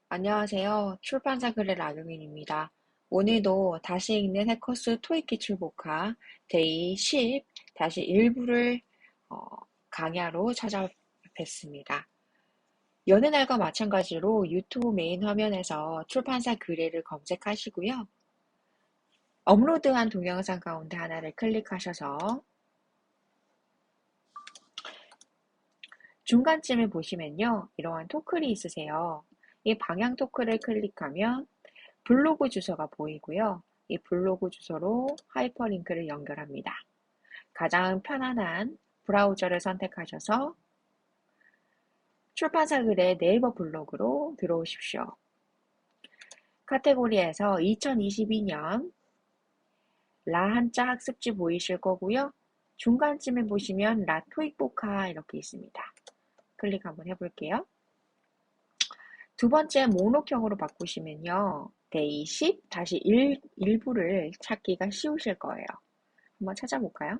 안녕하세요. 출판사 글의 라경인입니다. 오늘도 다시 읽는 해커스 토익 기출복화 데이 10-1부를 강야로 찾아뵙습니다. 여느 날과 마찬가지로 유튜브 메인 화면에서 출판사 글을 검색하시고요. 업로드한 동영상 가운데 하나를 클릭하셔서 중간쯤에 보시면요. 이러한 토클이 있으세요. 이 방향 토클을 클릭하면 블로그 주소가 보이고요. 이 블로그 주소로 하이퍼링크를 연결합니다. 가장 편안한 브라우저를 선택하셔서 출판사 글의 네이버 블로그로 들어오십시오. 카테고리에서 2022년 라 한자 학습지 보이실 거고요. 중간쯤에 보시면 라 토익복화 이렇게 있습니다. 클릭 한번 해볼게요. 두 번째 목록형으로 바꾸시면요. 데이 10-1 일부를 찾기가 쉬우실 거예요. 한번 찾아볼까요?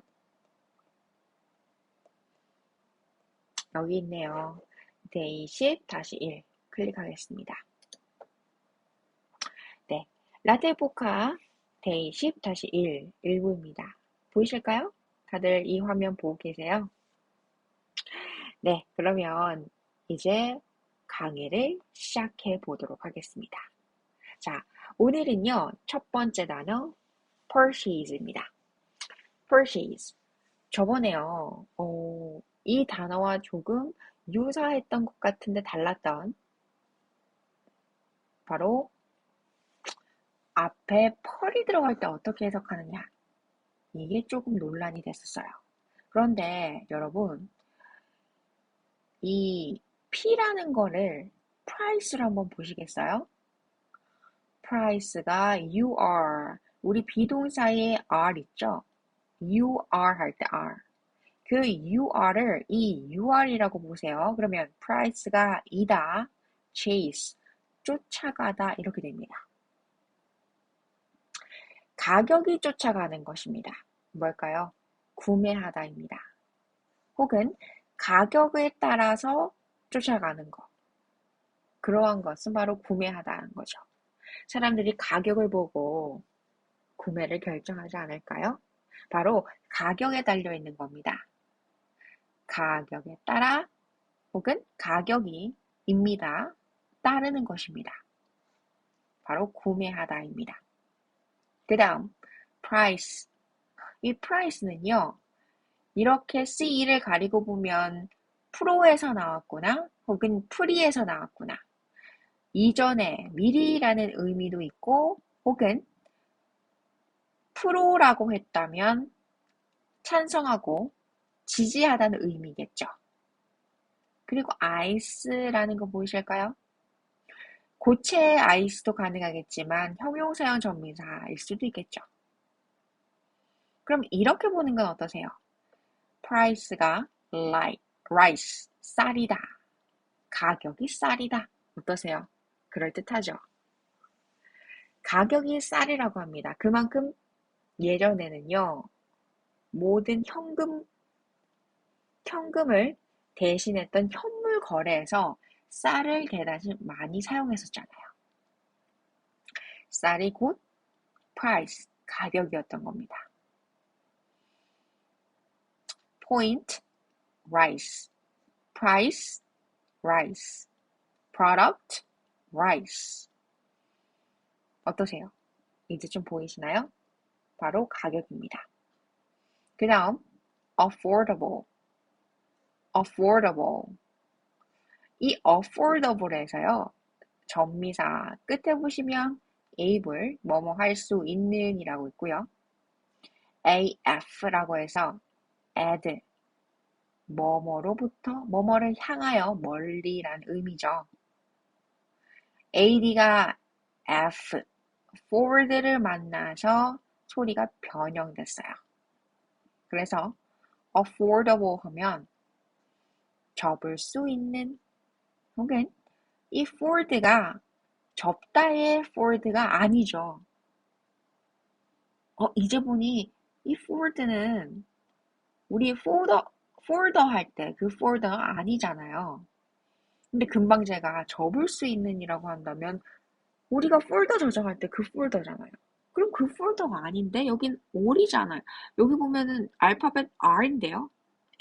여기 있네요. 데이 10-1 클릭하겠습니다. 네, 라테포카 데이 10-1 일부입니다. 보이실까요? 다들 이 화면 보고 계세요? 네, 그러면 이제 강의를 시작해 보도록 하겠습니다. 자, 오늘은요, 첫 번째 단어 purchase입니다. purchase. 저번에요, 이 단어와 조금 유사했던 것 같은데 달랐던 바로 앞에 펄이 들어갈 때 어떻게 해석하느냐. 이게 조금 논란이 됐었어요. 그런데 여러분, 이 P라는 거를 price로 한번 보시겠어요? price가 you are, 우리 비동사에 are 있죠? you are 할 때 are. 그 you are를 이 you are이라고 보세요. 그러면 price가 이다, chase, 쫓아가다 이렇게 됩니다. 가격이 쫓아가는 것입니다. 뭘까요? 구매하다입니다. 혹은 가격에 따라서 쫓아가는 것. 그러한 것은 바로 구매하다는 거죠. 사람들이 가격을 보고 구매를 결정하지 않을까요? 바로 가격에 달려 있는 겁니다. 가격에 따라 혹은 가격이 입니다. 따르는 것입니다. 바로 구매하다입니다. 그 다음 price. 이 price는요. 이렇게 C를 가리고 보면 프로에서 나왔구나 혹은 프리에서 나왔구나. 이전에 미리라는 의미도 있고 혹은 프로라고 했다면 찬성하고 지지하다는 의미겠죠. 그리고 아이스라는 거 보이실까요? 고체 아이스도 가능하겠지만 형용사형 전미사일 수도 있겠죠. 그럼 이렇게 보는 건 어떠세요? price가 like, rice, 쌀이다. 가격이 쌀이다. 어떠세요? 그럴듯하죠? 가격이 쌀이라고 합니다. 그만큼 예전에는요, 모든 현금을 대신했던 현물 거래에서 쌀을 대단히 많이 사용했었잖아요. 쌀이 곧 price, 가격이었던 겁니다. point, rice, price, rice, product, rice. 어떠세요? 이제 좀 보이시나요? 바로 가격입니다. 그 다음 affordable, affordable. 이 affordable에서요. 전미사 끝에 보시면 able, 뭐뭐 할 수 있는 이라고 있고요. af라고 해서 add, 뭐뭐로부터, 뭐뭐를 향하여 멀리란 의미죠. ad가 f, forward를 만나서 소리가 변형됐어요. 그래서 affordable 하면 접을 수 있는 혹은 이 ford가 접다의 ford가 아니죠. 이제 보니 이 ford는 우리 folder 할 때 그 folder가 아니잖아요. 근데 금방 제가 접을 수 있는이라고 한다면 우리가 폴더 저장할 때 그 폴더잖아요. 그럼 그 폴더가 아닌데 여긴 all이잖아요. 여기 보면은 알파벳 R인데요.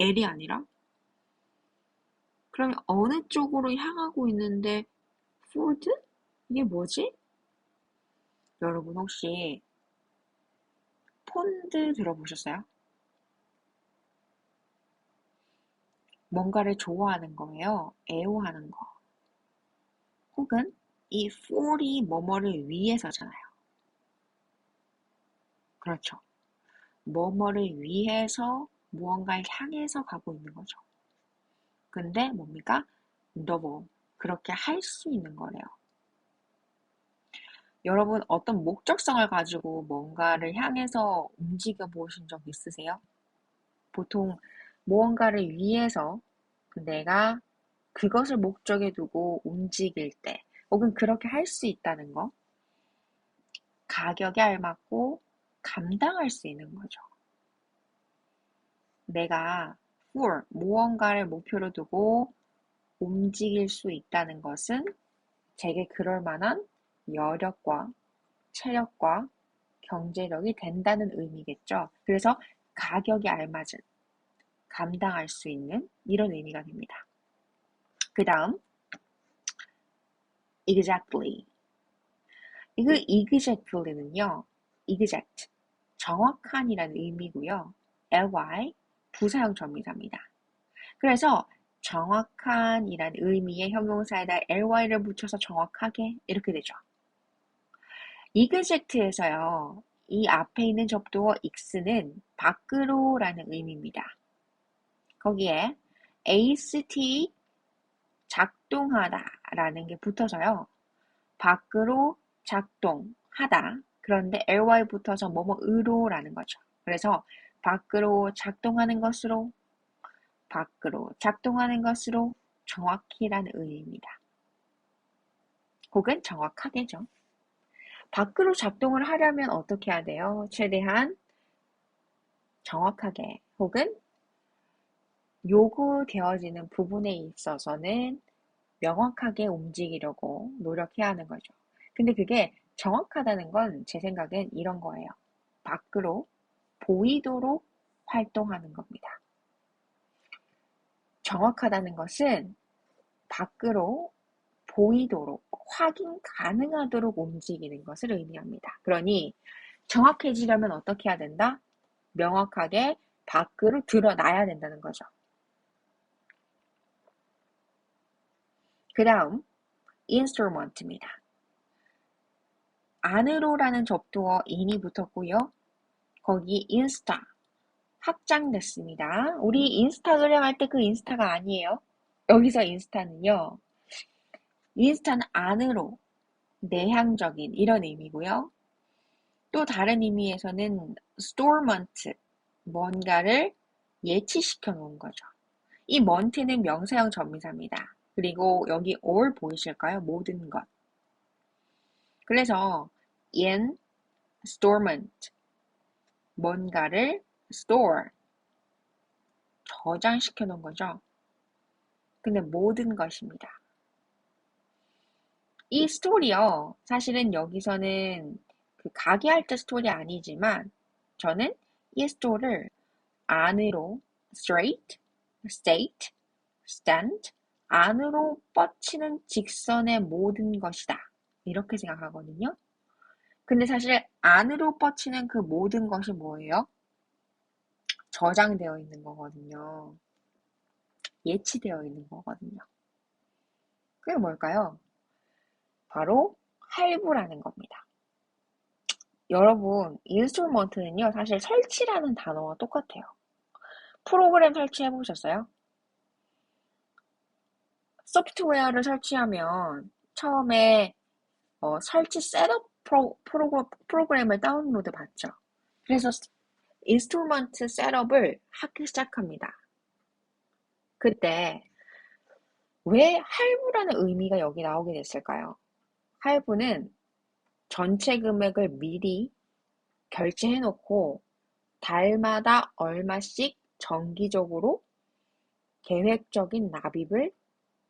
L이 아니라. 그러면 어느 쪽으로 향하고 있는데 폴드? 이게 뭐지? 여러분 혹시 폰드 들어보셨어요? 뭔가를 좋아하는 거예요. 애호하는 거. 혹은 이 for이 뭐뭐를 위해서잖아요. 그렇죠. 뭐뭐를 위해서 무언가를 향해서 가고 있는 거죠. 근데 뭡니까? 너무 그렇게 할 수 있는 거래요. 여러분 어떤 목적성을 가지고 뭔가를 향해서 움직여 보신 적 있으세요? 보통 무언가를 위해서 내가 그것을 목적에 두고 움직일 때 혹은 그렇게 할 수 있다는 거 가격에 알맞고 감당할 수 있는 거죠. 내가 for 무언가를 목표로 두고 움직일 수 있다는 것은 제게 그럴 만한 여력과 체력과 경제력이 된다는 의미겠죠. 그래서 가격에 알맞은, 감당할 수 있는 이런 의미가 됩니다. 그 다음, exactly. 이거 exactly는요, exact, 정확한이라는 의미고요. ly, 부사형 전미사입니다. 그래서 정확한이란 의미의 형용사에다 ly를 붙여서 정확하게 이렇게 되죠. exact에서요. 이 앞에 있는 접두어 x는 밖으로라는 의미입니다. 거기에 ACT 작동하다라는 게 붙어서요. 밖으로 작동하다. 그런데 ly 붙어서 뭐뭐으로라는 거죠. 그래서 밖으로 작동하는 것으로, 밖으로 작동하는 것으로 정확히라는 의미입니다. 혹은 정확하게죠. 밖으로 작동을 하려면 어떻게 해야 돼요? 최대한 정확하게 혹은 요구되어지는 부분에 있어서는 명확하게 움직이려고 노력해야 하는 거죠. 근데 그게 정확하다는 건 제 생각엔 이런 거예요. 밖으로 보이도록 활동하는 겁니다. 정확하다는 것은 밖으로 보이도록 확인 가능하도록 움직이는 것을 의미합니다. 그러니 정확해지려면 어떻게 해야 된다? 명확하게 밖으로 드러나야 된다는 거죠. 그 다음 instrument입니다. 안으로라는 접두어 in이 붙었고요. 거기 인스타 확장됐습니다. 우리 인스타그램 할 때 그 인스타가 아니에요. 여기서 인스타는요. 인스타는 안으로 내향적인 이런 의미고요. 또 다른 의미에서는 스토어먼트 뭔가를 예치시켜 놓은 거죠. 이 먼트는 명사형 전미사입니다. 그리고 여기 all 보이실까요? 모든 것. 그래서 in storement 뭔가를 store 저장시켜 놓은 거죠. 근데 모든 것입니다. 이 스토리요. 사실은 여기서는 그 가게 할 때 스토리 아니지만 저는 이 스토리를 안으로 straight, state, stand 안으로 뻗치는 직선의 모든 것이다. 이렇게 생각하거든요. 근데 사실 안으로 뻗치는 그 모든 것이 뭐예요? 저장되어 있는 거거든요. 예치되어 있는 거거든요. 그게 뭘까요? 바로 할부라는 겁니다. 여러분, 인스톨먼트는요, 사실 설치라는 단어와 똑같아요. 프로그램 설치해 보셨어요? 소프트웨어를 설치하면 처음에 설치 셋업 프로그램을 다운로드 받죠. 그래서 인스톨먼트 셋업을 하기 시작합니다. 그때 왜 할부라는 의미가 여기 나오게 됐을까요? 할부는 전체 금액을 미리 결제해놓고 달마다 얼마씩 정기적으로 계획적인 납입을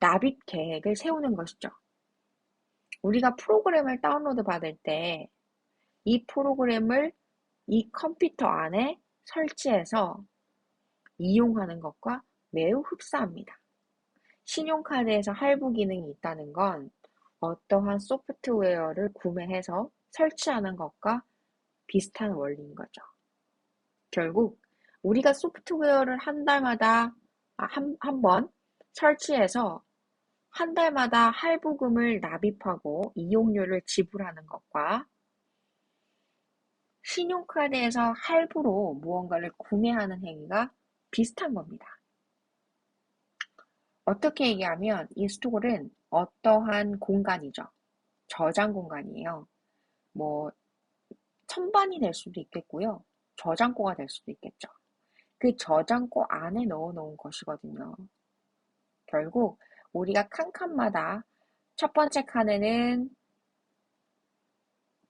납입 계획을 세우는 것이죠. 우리가 프로그램을 다운로드 받을 때 이 프로그램을 이 컴퓨터 안에 설치해서 이용하는 것과 매우 흡사합니다. 신용카드에서 할부 기능이 있다는 건 어떠한 소프트웨어를 구매해서 설치하는 것과 비슷한 원리인 거죠. 결국 우리가 소프트웨어를 한 달마다 한 번 설치해서 한 달마다 할부금을 납입하고 이용료를 지불하는 것과 신용카드에서 할부로 무언가를 구매하는 행위가 비슷한 겁니다. 어떻게 얘기하면 이 스토어는 어떠한 공간이죠. 저장 공간이에요. 뭐 천반이 될 수도 있겠고요. 저장고가 될 수도 있겠죠. 그 저장고 안에 넣어놓은 것이거든요. 결국 우리가 칸칸마다 첫 번째 칸에는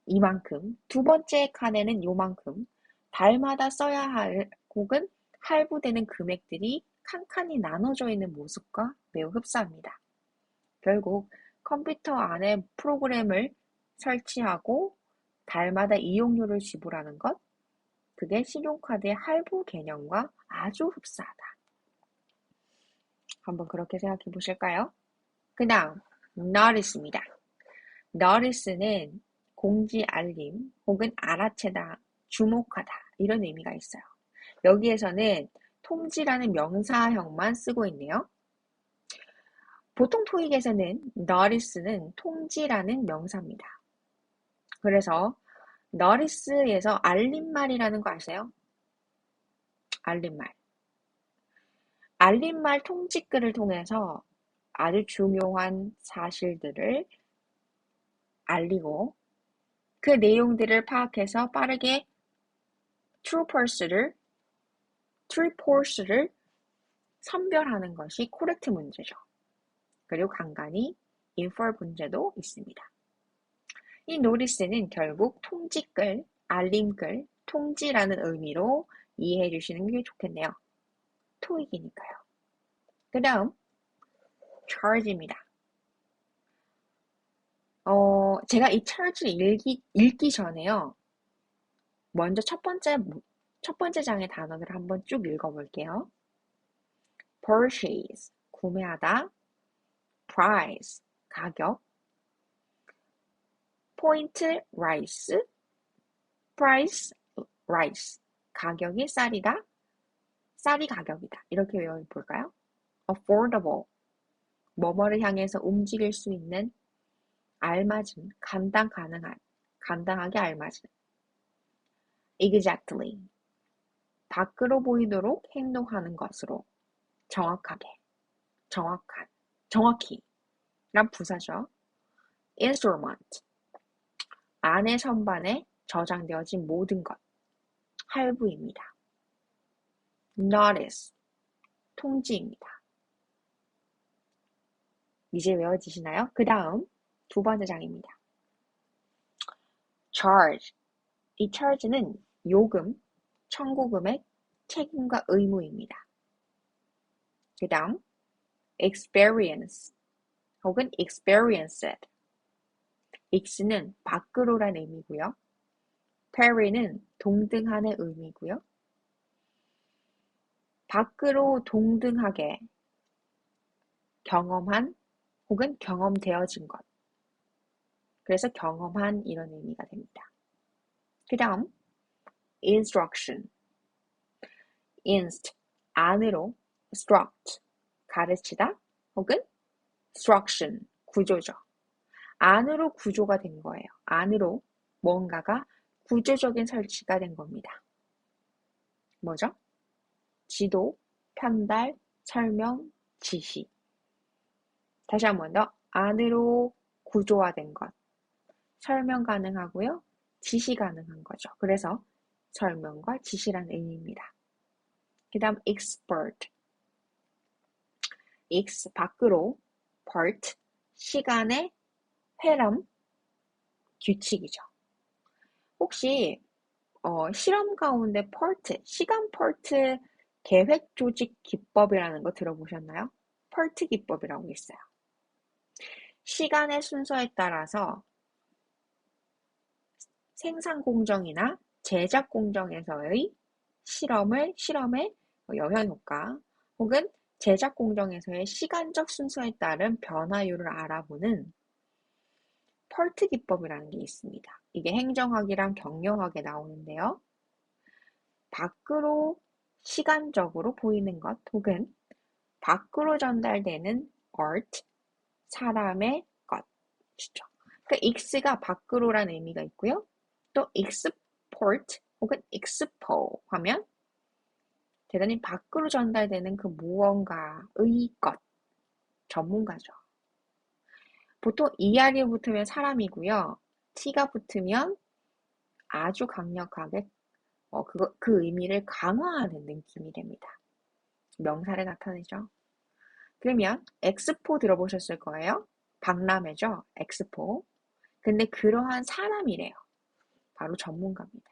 이만큼, 두 번째 칸에는 요만큼, 달마다 써야 할 혹은 할부되는 금액들이 칸칸이 나눠져 있는 모습과 매우 흡사합니다. 결국 컴퓨터 안에 프로그램을 설치하고 달마다 이용료를 지불하는 것, 그게 신용카드의 할부 개념과 아주 흡사하다. 한번 그렇게 생각해 보실까요? 그 다음, notice입니다. notice는 공지, 알림 혹은 알아채다, 주목하다 이런 의미가 있어요. 여기에서는 통지라는 명사형만 쓰고 있네요. 보통 토익에서는 notice는 통지라는 명사입니다. 그래서 notice에서 알림말이라는 거 아세요? 알림말. 알림말 통지글을 통해서 아주 중요한 사실들을 알리고 그 내용들을 파악해서 빠르게 true false를 선별하는 것이 correct 문제죠. 그리고 간간히 infer 문제도 있습니다. 이 notice는 결국 통지글, 알림글, 통지라는 의미로 이해해 주시는 게 좋겠네요. 토익이니까요. 그 다음 charge입니다. 제가 이 charge를 읽기 전에요. 먼저 첫 번째 장의 단어들을 한번 쭉 읽어볼게요. purchase, 구매하다. price, 가격. point rise, price, rise, 가격이 쌀이다. 쌀이 가격이다. 이렇게 외워볼까요? affordable, 뭐뭐를 향해서 움직일 수 있는, 알맞은, 감당하게 알맞은. exactly, 밖으로 보이도록 행동하는 것으로, 정확하게, 정확히, 란 부사죠. instrument, 안에 선반에 저장되어진 모든 것, 할부입니다. notice, 통지입니다. 이제 외워지시나요? 그 다음 두 번째 장입니다. charge, 이 charge는 요금, 청구금액, 책임과 의무입니다. 그 다음 experience 혹은 experienced, ex는 밖으로란 의미고요. carry는 동등한의 의미고요. 밖으로 동등하게 경험한 혹은 경험되어진 것. 그래서 경험한 이런 의미가 됩니다. 그 다음 instruction, inst, 안으로, instruct, 가르치다 혹은 instruction, 구조죠. 안으로 구조가 된 거예요. 안으로 뭔가가 구조적인 설치가 된 겁니다. 뭐죠? 지도, 편달, 설명, 지시. 다시 한 번 더. 안으로 구조화된 것. 설명 가능하고요. 지시 가능한 거죠. 그래서 설명과 지시라는 의미입니다. 그 다음 expert, x 밖으로, part, 시간의 회람, 규칙이죠. 혹시 실험 가운데 part, 시간 part 계획 조직 기법이라는 거 들어보셨나요? 펄트 기법이라고 있어요. 시간의 순서에 따라서 생산 공정이나 제작 공정에서의 실험의 영향 효과 혹은 제작 공정에서의 시간적 순서에 따른 변화율을 알아보는 펄트 기법이라는 게 있습니다. 이게 행정학이랑 경영학에 나오는데요. 밖으로 시간적으로 보이는 것 혹은 밖으로 전달되는 art, 사람의 것이죠. 그러니까 x가 밖으로라는 의미가 있고요. 또 export 혹은 expo 하면 대단히 밖으로 전달되는 그 무언가의 것, 전문가죠. 보통 ER이 붙으면 사람이고요. T가 붙으면 아주 강력하게 그 의미를 강화하는 느낌이 됩니다. 명사를 나타내죠. 그러면 엑스포 들어보셨을 거예요. 박람회죠. 엑스포. 근데 그러한 사람이래요. 바로 전문가입니다.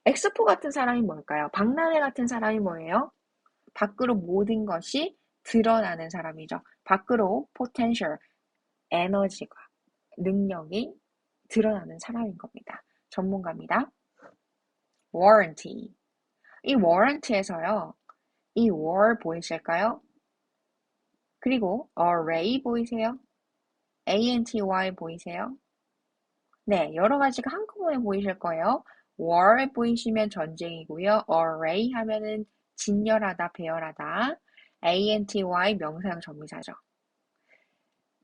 엑스포 같은 사람이 뭘까요? 박람회 같은 사람이 뭐예요? 밖으로 모든 것이 드러나는 사람이죠. 밖으로 potential, 에너지가, 능력이 드러나는 사람인 겁니다. 전문가입니다. warranty. 이 warranty에서요. 이 war 보이실까요? 그리고 array 보이세요? anty 보이세요? 네, 여러 가지가 한꺼번에 보이실 거예요. war 보이시면 전쟁이고요. array 하면은 진열하다, 배열하다. anty 명사형 전미사죠.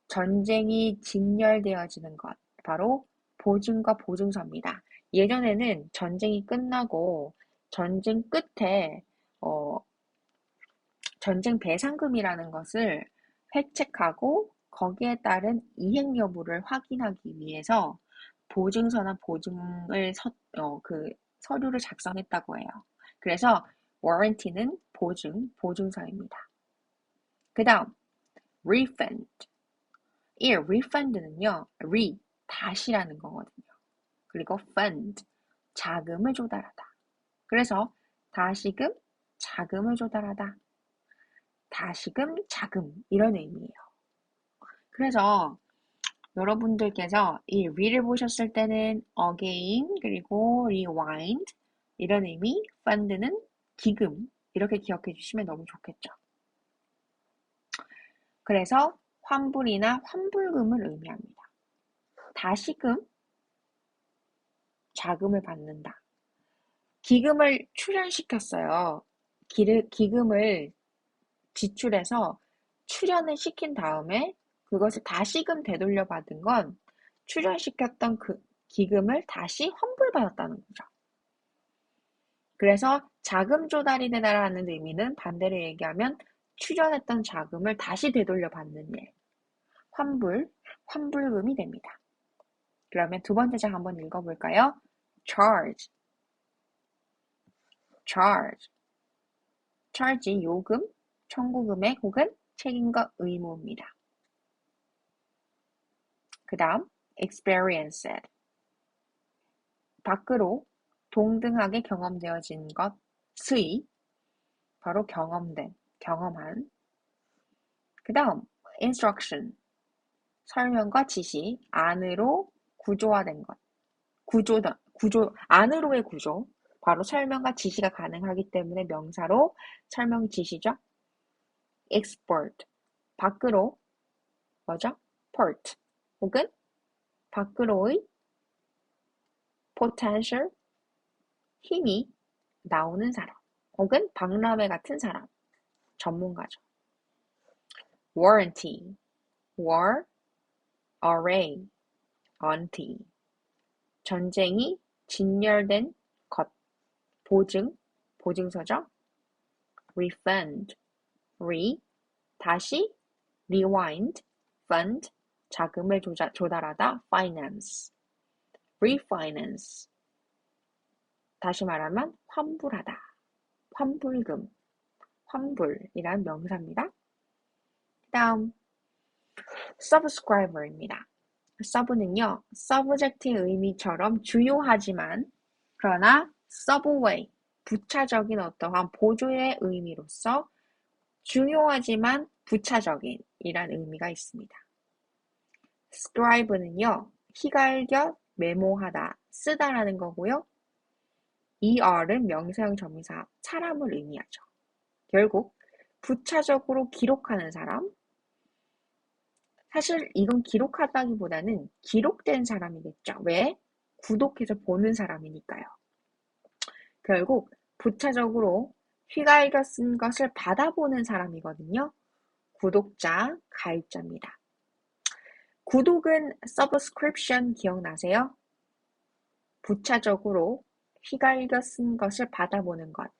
전쟁이 진열되어지는 것, 바로 보증과 보증서입니다. 예전에는 전쟁이 끝나고 전쟁 끝에 전쟁 배상금이라는 것을 획책하고 거기에 따른 이행 여부를 확인하기 위해서 보증서나 서류를 작성했다고 해요. 그래서 warranty는 보증서입니다. 그 다음 refund. 이 refund는요, 다시라는 거거든요. 그리고 fund, 자금을 조달하다. 그래서 다시금, 자금을 조달하다. 다시금, 자금 이런 의미예요. 그래서 여러분들께서 이 re를 보셨을 때는 again 그리고 rewind 이런 의미, fund는 기금 이렇게 기억해 주시면 너무 좋겠죠. 그래서 환불이나 환불금을 의미합니다. 다시금, 자금을 받는다. 기금을 출연시켰어요. 기금을 지출해서 출연을 시킨 다음에 그것을 다시금 되돌려 받은 건 출연시켰던 그 기금을 다시 환불받았다는 거죠. 그래서 자금 조달이 되다라는 의미는 반대로 얘기하면 출연했던 자금을 다시 되돌려 받는 일. 환불금이 됩니다. 그러면 두 번째 장 한번 읽어볼까요? charge, 요금, 청구금액 혹은 책임과 의무입니다. 그 다음 experienced, 밖으로 동등하게 경험되어진 것의, 바로 경험한. 그 다음 instruction, 설명과 지시, 안으로 구조화된 것. 안으로의 구조, 바로 설명과 지시가 가능하기 때문에 명사로 설명 지시죠. export, 밖으로, 뭐죠? port, 혹은 밖으로의 potential, 힘이 나오는 사람, 혹은 박람회 같은 사람, 전문가죠. warranty, war, array, anty, 전쟁이 진열된 것, 보증서죠. refund, 다시, rewind, fund, 자금을 조달하다, finance, refinance, 다시 말하면 환불하다, 환불금, 환불이란 명사입니다. 다음 subscriber입니다. sub는요, subject의 의미처럼 주요하지만 그러나 subway, 부차적인 어떠한 보조의 의미로서 중요하지만 부차적인 이란 의미가 있습니다. scribe는요, 희갈겨, 메모하다, 쓰다라는 거고요. er은 명사형 전미사, 사람을 의미하죠. 결국 부차적으로 기록하는 사람, 사실 이건 기록하다기보다는 기록된 사람이겠죠. 왜? 구독해서 보는 사람이니까요. 결국 부차적으로 휘갈겨 쓴 것을 받아보는 사람이거든요. 구독자, 가입자입니다. 구독은 subscription 기억나세요? 부차적으로 휘갈겨 쓴 것을 받아보는 것,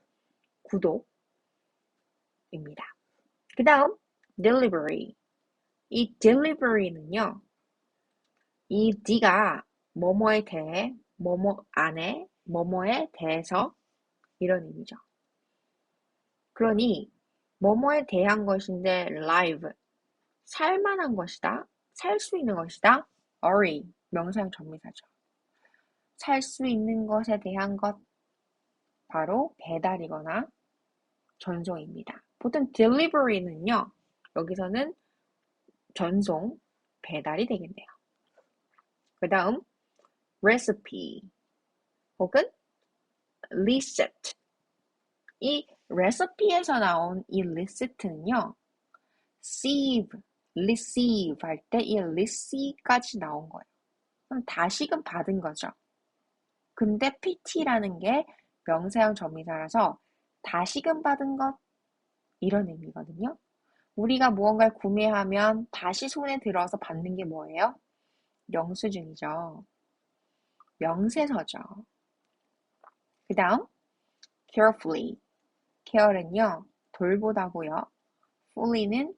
구독입니다. 그 다음 delivery. 이 delivery는요, 이 D가 뭐뭐에 대해, 뭐뭐 안에, 뭐뭐에 대해서 이런 의미죠. 그러니 뭐뭐에 대한 것인데 live, 살만한 것이다, 살 수 있는 것이다. ry, 명사형 전미사죠. 살 수 있는 것에 대한 것, 바로 배달이거나 전송입니다. 보통 delivery는요, 여기서는 전송, 배달이 되겠네요. 그 다음 recipe 혹은 receipt. 이 recipe에서 나온 이 receipt,는요, receive 할 때 이 receiv까지 나온 거예요. 그럼 다시금 받은 거죠. 근데 PT라는 게 명사형 전미사라서 다시금 받은 것, 이런 의미거든요. 우리가 무언가를 구매하면 다시 손에 들어서 받는 게 뭐예요? 영수증이죠. 명세서죠. 그 다음 carefully. care은요, 돌보다고요. fully는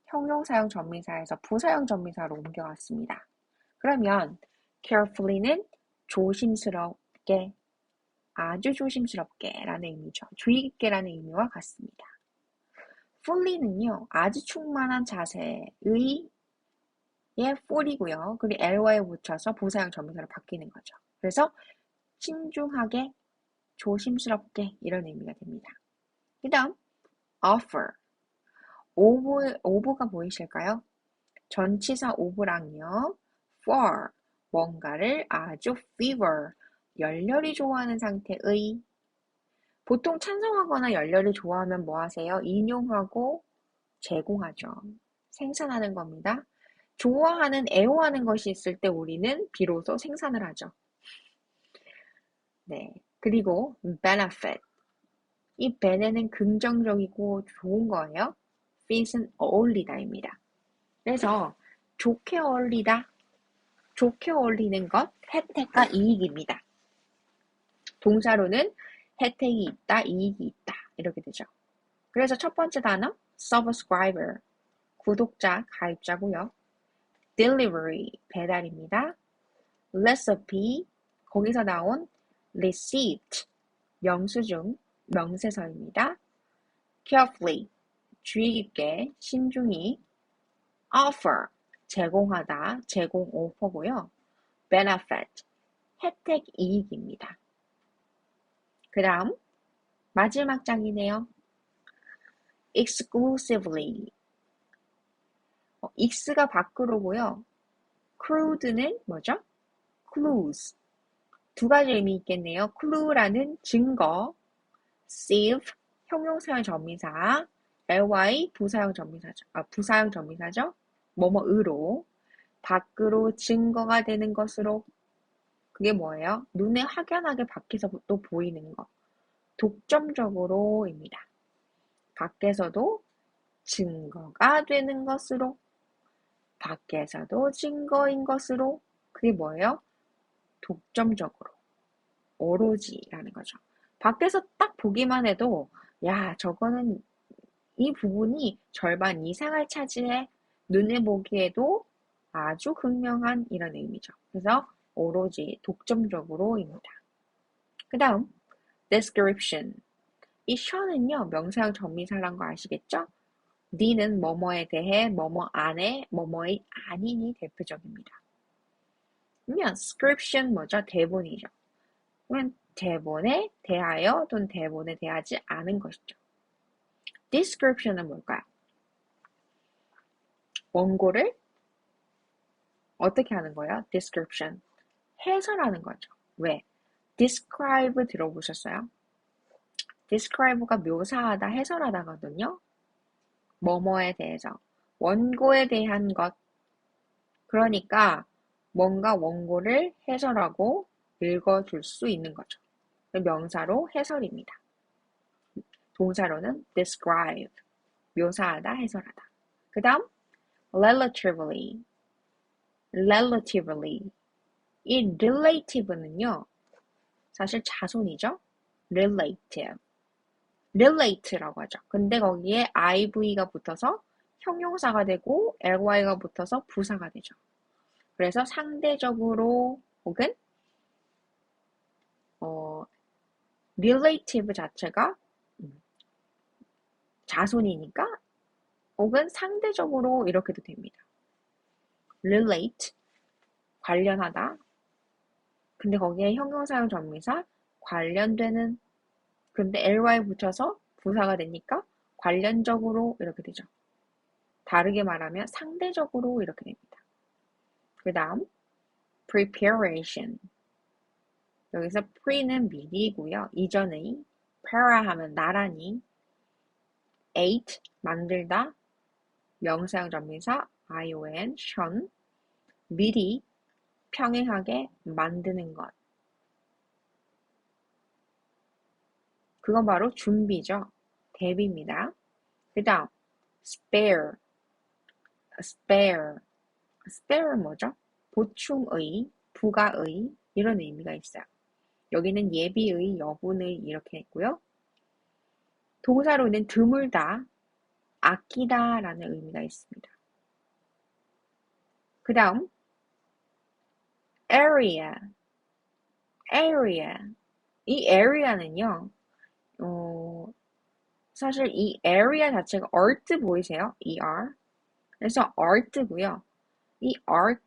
형용사형 전미사에서 부사형 전미사로 옮겨왔습니다. 그러면 carefully는 조심스럽게, 아주 조심스럽게 라는 의미죠. 주의 깊게라는 의미와 같습니다. fully는요, 아주 충만한 자세의 full이고요. 그리고 ly에 붙여서 부사형 전미사로 바뀌는 거죠. 그래서 신중하게, 조심스럽게 이런 의미가 됩니다. 그 다음 offer. 오브가 보이실까요? 전치사 오브랑요, for, 뭔가를 아주 fever, 열렬히 좋아하는 상태의. 보통 찬성하거나 열렬히 좋아하면 뭐 하세요? 인용하고 제공하죠. 생산하는 겁니다. 좋아하는, 애호하는 것이 있을 때 우리는 비로소 생산을 하죠. 네. 그리고 benefit. 이 ben에는 긍정적이고 좋은 거예요. fit은 어울리다입니다. 그래서 좋게 어울리다, 좋게 어울리는 것, 혜택과 이익입니다. 동사로는 혜택이 있다, 이익이 있다 이렇게 되죠. 그래서 첫 번째 단어 subscriber, 구독자, 가입자고요. delivery, 배달입니다. recipe, 거기서 나온 receipt, 영수증, 명세서입니다. carefully, 주의 깊게, 신중히. offer, 제공하다, 제공 오퍼고요. benefit, 혜택, 이익입니다. 그 다음 마지막 장이네요. exclusively. x가 밖으로 오고요. crud는 뭐죠? clues. 두 가지 의미 있겠네요. clue라는 증거, sieve, 형용사형 전미사, ly, 부사형 전미사죠. 부사형 전미사죠. 뭐뭐으로, 밖으로 증거가 되는 것으로. 그게 뭐예요? 눈에 확연하게 밖에서 또 보이는 것. 독점적으로입니다. 밖에서도 증거가 되는 것으로, 밖에서도 증거인 것으로. 그게 뭐예요? 독점적으로, 오로지라는 거죠. 밖에서 딱 보기만 해도 야, 저거는 이 부분이 절반 이상을 차지해. 눈에 보기에도 아주 극명한 이런 의미죠. 그래서 오로지, 독점적으로입니다. 그 다음 description. 이 show는요, 명사형 전미사란 거 아시겠죠? D는 뭐뭐에 대해, 뭐뭐 안에, 뭐뭐의 아니니 대표적입니다. 그러면 description 뭐죠? 대본이죠. 그러면 대본에 대하여 또는 대본에 대하지 않은 것이죠. description은 뭘까요? 원고를 어떻게 하는 거예요? description. 해설하는 거죠. 왜? describe 들어보셨어요? describe가 묘사하다, 해설하다거든요. 뭐뭐에 대해서. 원고에 대한 것. 그러니까 뭔가 원고를 해설하고 읽어줄 수 있는 거죠. 명사로 해설입니다. 동사로는 describe. 묘사하다, 해설하다. 그 다음 relatively. relatively. 이 relative는요. 사실 자손이죠. relative. relate라고 하죠. 근데 거기에 iv가 붙어서 형용사가 되고 ly가 붙어서 부사가 되죠. 그래서 상대적으로 혹은 relative 자체가 자손이니까 혹은 상대적으로 이렇게도 됩니다. relate 관련하다. 근데 거기에 형용사용 전미사 관련되는 근데 ly 붙여서 부사가 되니까 관련적으로 이렇게 되죠. 다르게 말하면 상대적으로 이렇게 됩니다. 그 다음 preparation. 여기서 pre는 미리고요. 이전의 para 하면 나란히 ate 만들다 명사형 전미사 ion 션 미리 평행하게 만드는 것. 그건 바로 준비죠. 대비입니다. 그 다음 spare. spare는 뭐죠? 보충의, 부가의 이런 의미가 있어요. 여기는 예비의, 여분의 이렇게 했고요. 동사로는 드물다, 아끼다 라는 의미가 있습니다. 그 다음 area. 이 area는요. 사실 이 area 자체가 art 보이세요? er. 그래서 art고요. 이 art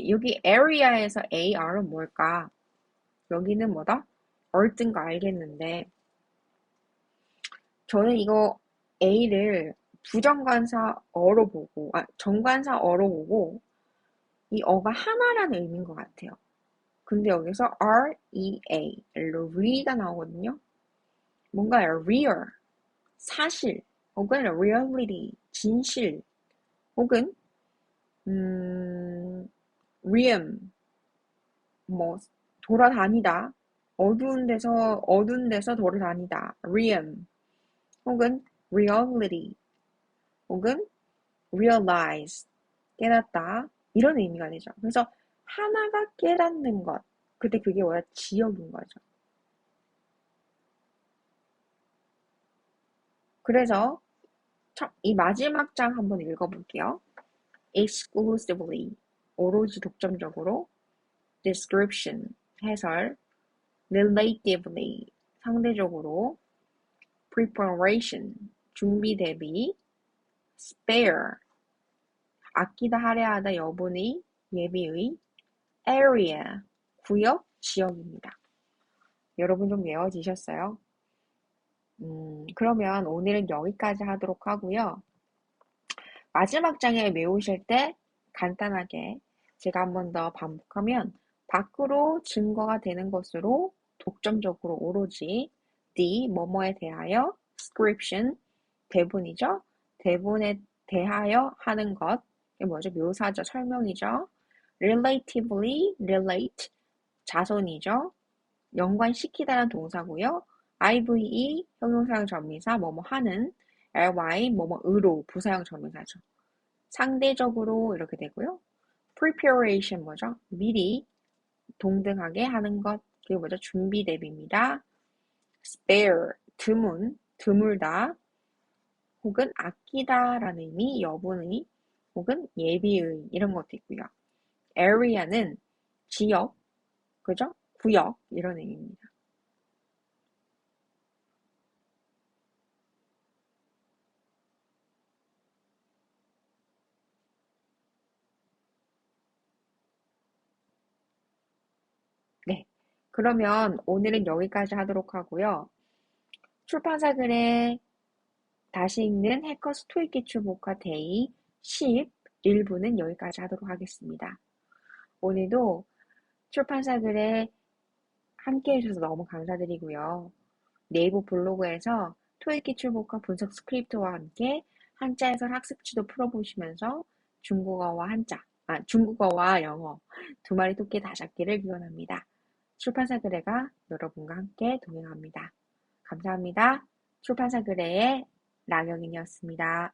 여기 area에서 ar은 뭘까? 여기는 뭐다? art인 거 알겠는데 저는 이거 a를 부정관사어로 보고 정관사어로 보고 이 어가 하나라는 의미인 것 같아요. 근데 여기서 rea, re가 나오거든요. 뭔가 real, 사실, 혹은 reality, 진실, 혹은 realm, 뭐 돌아다니다, 어두운 데서 돌아다니다, realm, 혹은 reality, 혹은 realize, 깨닫다 이런 의미가 되죠. 그래서 하나가 깨닫는 것, 근데 그게 뭐야? 지역인 거죠. 그래서 이 마지막 장 한번 읽어볼게요. exclusively, 오로지 독점적으로, description, 해설, relatively, 상대적으로, preparation, 준비 대비, spare, 아끼다 할애하다 여분의, 예비의, area, 구역, 지역입니다. 여러분 좀 외워지셨어요? 그러면 오늘은 여기까지 하도록 하고요. 마지막 장에 외우실 때 간단하게 제가 한 번 더 반복하면 밖으로 증거가 되는 것으로 독점적으로 오로지 the 뭐뭐에 대하여 description 대본이죠. 대본에 대하여 하는 것 이게 뭐죠? 묘사죠. 설명이죠. relatively relate 자손이죠. 연관시키다라는 동사고요. IVE 형용사형 전미사 뭐뭐 하는 ly 뭐뭐으로 부사형 전미사죠. 상대적으로 이렇게 되고요. preparation 뭐죠? 미리 동등하게 하는 것. 그게 뭐죠? 준비 대비입니다. spare 드물다 혹은 아끼다라는 의미, 여분의 혹은 예비의 이런 것도 있고요. area는 지역, 그죠? 구역 이런 의미입니다. 네. 그러면 오늘은 여기까지 하도록 하고요. 출판사 글에 다시 읽는 해커스 토익 기출 복화 데이 10 1부는 여기까지 하도록 하겠습니다. 오늘도 출판사 글에 함께 해주셔서 너무 감사드리고요. 네이버 블로그에서 토익 기출법과 분석 스크립트와 함께 한자 해설 학습지도 풀어보시면서 중국어와 영어 두 마리 토끼 다 잡기를 기원합니다. 출판사 글에가 여러분과 함께 동행합니다. 감사합니다. 출판사 글에의 나경인이었습니다.